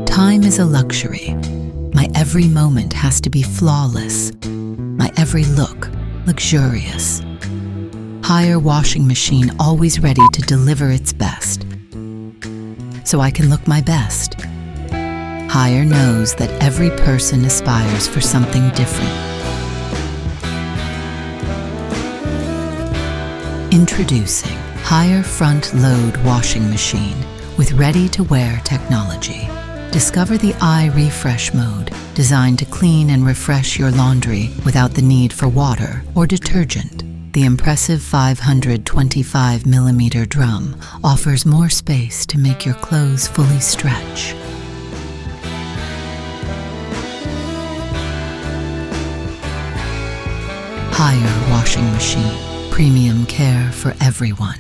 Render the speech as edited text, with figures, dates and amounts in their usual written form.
Time is a luxury. My every moment has to be flawless. My every look luxurious. Hire washing machine always ready to deliver its best, so I can look my best. Hire knows that every person aspires for something different. Introducing Hire Front Load Washing Machine with ready-to-wear technology. Discover the iRefresh mode, designed to clean and refresh your laundry without the need for water or detergent. The impressive 525mm drum offers more space to make your clothes fully stretch. Hire washing machine. Premium care for everyone.